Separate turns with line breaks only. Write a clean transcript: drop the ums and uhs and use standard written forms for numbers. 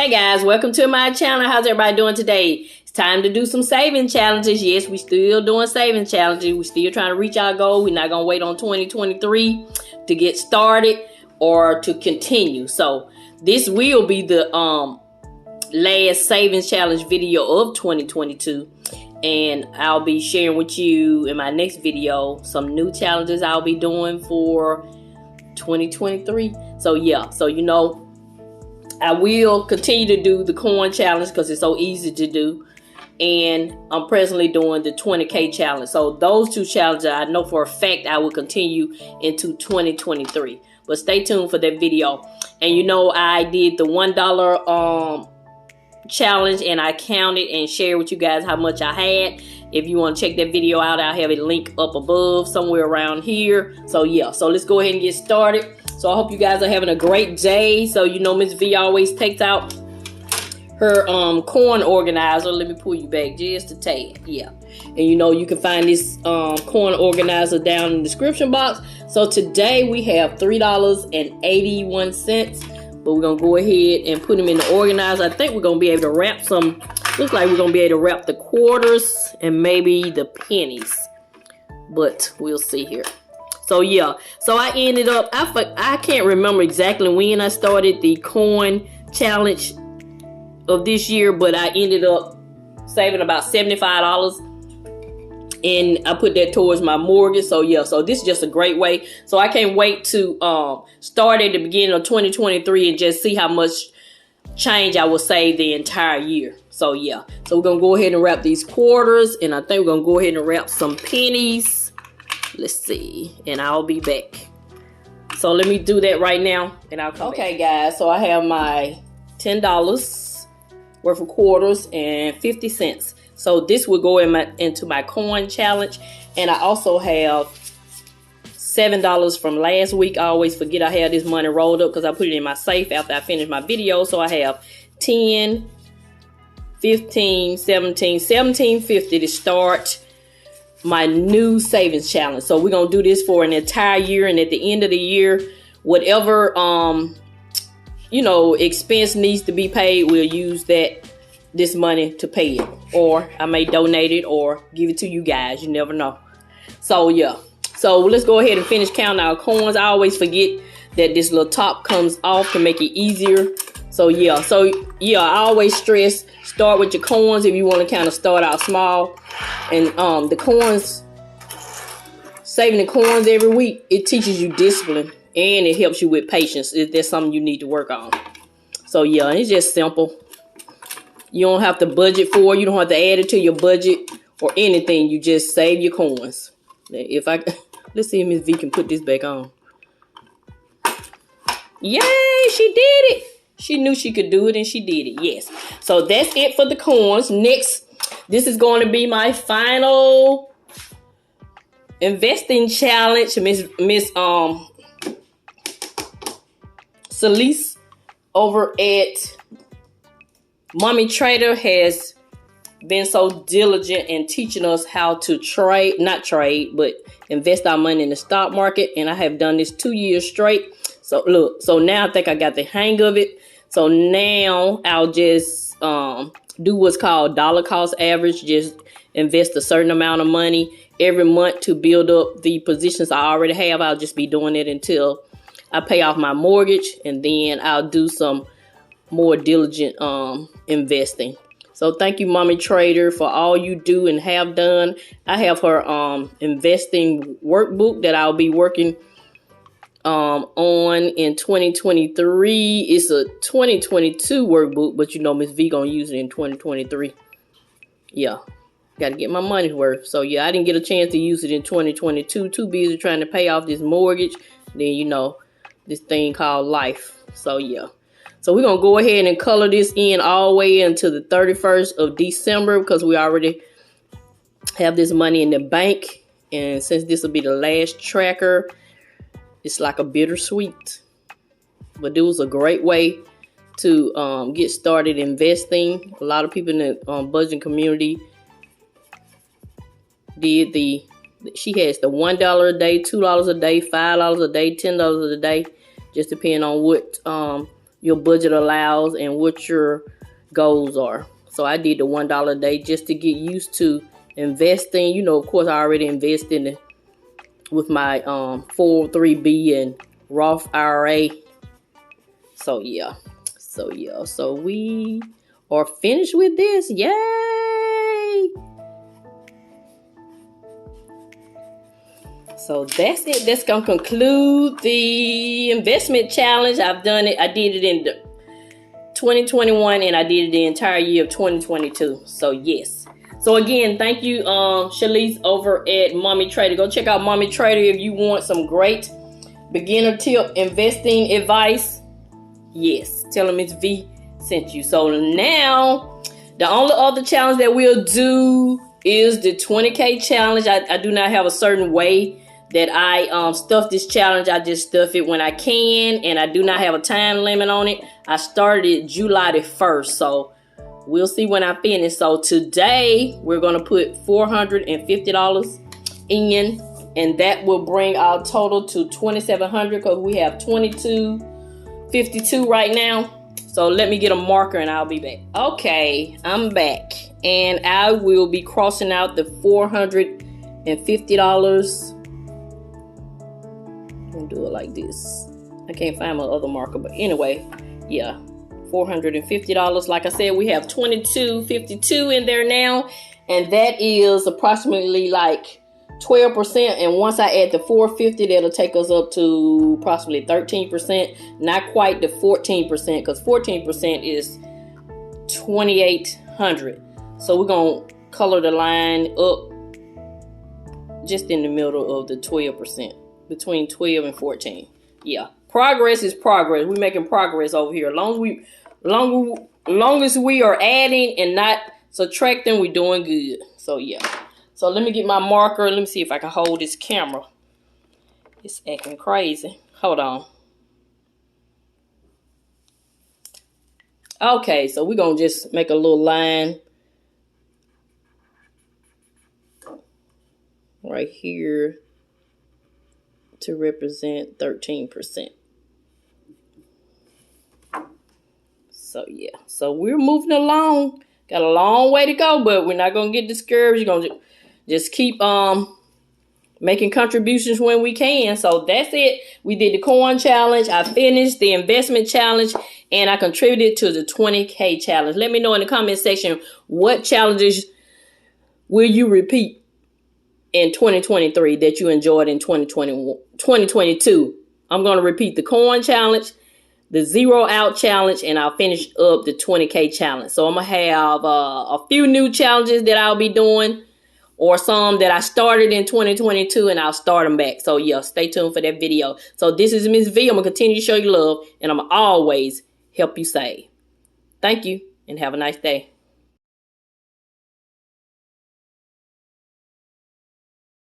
Hey guys, welcome to my channel. How's everybody doing today? It's time to do some saving challenges. Yes, we still doing saving challenges. We still trying to reach our goal. We're not gonna wait on 2023 to get started or to continue. So this will be the last savings challenge video of 2022, and I'll be sharing with you in my next video some new challenges I'll be doing for 2023. So yeah, so you know, I will continue to do the coin challenge because it's so easy to do, and I'm presently doing the 20K challenge. So those two challenges I know for a fact I will continue into 2023. But stay tuned for that video. And you know, I did the $1 challenge, and I counted and shared with you guys how much I had. If you want to check that video out, I'll have a link up above somewhere around here. So yeah, so let's go ahead and get started. So I hope you guys are having a great day. So you know, Mrs Vee always takes out her coin organizer. Let me pull you back just a tad. Yeah, and you know, you can find this coin organizer down in the description box. So today we have $3.81, but we're gonna go ahead and put them in the organizer. I think we're gonna be able to wrap some. Looks like we're gonna be able to wrap the quarters and maybe the pennies, but we'll see here. So yeah, so I ended up, I can't remember exactly when I started the coin challenge of this year, but I ended up saving about $75, and I put that towards my mortgage. So yeah, so this is just a great way. So I can't wait to start at the beginning of 2023 and just see how much change I will save the entire year. So yeah, so we're gonna go ahead and wrap these quarters, and I think we're gonna go ahead and wrap some pennies. Let's see, and I'll be back. So let me do that right now, and I'll come back. Guys, so I have my $10 worth of quarters and 50 cents. So this will go into my coin challenge, and I also have $7 from last week. I always forget I had this money rolled up because I put it in my safe after I finished my video. So I have 10, 15, 17, $17.50 to start my new savings challenge. So we're gonna do this for an entire year, and at the end of the year, whatever you know, expense needs to be paid, we'll use this money to pay it, or I may donate it or give it to you guys. You never know. So yeah, so let's go ahead and finish counting our coins. I always forget that this little top comes off to make it easier. So yeah, I always stress, start with your coins if you want to kind of start out small. And the coins, saving the coins every week, it teaches you discipline, and it helps you with patience if there's something you need to work on. So yeah, it's just simple. You don't have to budget for it. You don't have to add it to your budget or anything. You just save your coins. Let's see if Mrs Vee can put this back on. Yay, she did it. She knew she could do it, and she did it. Yes. So that's it for the coins. Next, this is going to be my final investing challenge. Miss Celeste over at Mommy Trader has been so diligent in teaching us how to but invest our money in the stock market. And I have done this 2 years straight. So look, so now I think I got the hang of it. So now I'll just do what's called dollar cost average. Just invest a certain amount of money every month to build up the positions I already have. I'll just be doing it until I pay off my mortgage, and then I'll do some more diligent investing. So thank you, Mommy Trader, for all you do and have done. I have her investing workbook that I'll be working on in 2023. It's a 2022 workbook, but you know, Miss V gonna use it in 2023. Yeah, got to get my money's worth. So yeah, I didn't get a chance to use it in 2022. Too busy trying to pay off this mortgage. Then you know, this thing called life. So yeah, so we're gonna go ahead and color this in all the way into the 31st of December because we already have this money in the bank, and since this will be the last tracker, it's like a bittersweet, but it was a great way to get started investing. A lot of people in the budgeting community did she has the $1 a day, $2 a day, $5 a day, $10 a day, just depending on what your budget allows and what your goals are. So I did the $1 a day just to get used to investing. You know, of course, I already invested with my 403B and Roth IRA. So yeah. So we are finished with this. Yay! So that's it. That's gonna conclude the investment challenge. I've done it. I did it in 2021 and I did it the entire year of 2022. So yes. So again, thank you, Shalice over at Mommy Trader. Go check out Mommy Trader if you want some great beginner tip investing advice. Yes, tell them Mrs Vee sent you. So now, the only other challenge that we'll do is the 20K challenge. I do not have a certain way that I stuff this challenge. I just stuff it when I can, and I do not have a time limit on it. I started July the 1st, so we'll see when I finish. So today we're gonna put $450 in, and that will bring our total to $2,700 because we have $2,252 right now. So let me get a marker and I'll be back. Okay, I'm back, and I will be crossing out the $450. I'm gonna do it like this. I can't find my other marker, but anyway, yeah, $450. Like I said, we have $2,252 in there now, and that is approximately like 12%. And once I add the $450, that'll take us up to approximately 13%. Not quite the 14%, because 14% is $2,800. So we're gonna color the line up just in the middle of the 12%, between 12 and 14. Yeah, progress is progress. We're making progress over here. Long as we are adding and not subtracting, we're doing good. So yeah. So let me get my marker. Let me see if I can hold this camera. It's acting crazy. Hold on. Okay, so we're going to just make a little line right here to represent 13%. So yeah, so we're moving along. Got a long way to go, but we're not going to get discouraged. You're going to just keep making contributions when we can. So that's it. We did the coin challenge. I finished the investment challenge, and I contributed to the 20K challenge. Let me know in the comment section, what challenges will you repeat in 2023 that you enjoyed in 2022. I'm going to repeat the coin challenge, the zero out challenge, and I'll finish up the 20K challenge. So I'm going to have a few new challenges that I'll be doing, or some that I started in 2022 and I'll start them back. So yeah, stay tuned for that video. So this is Mrs Vee. I'm going to continue to show you love, and I'm always help you save. Thank you, and have a nice day.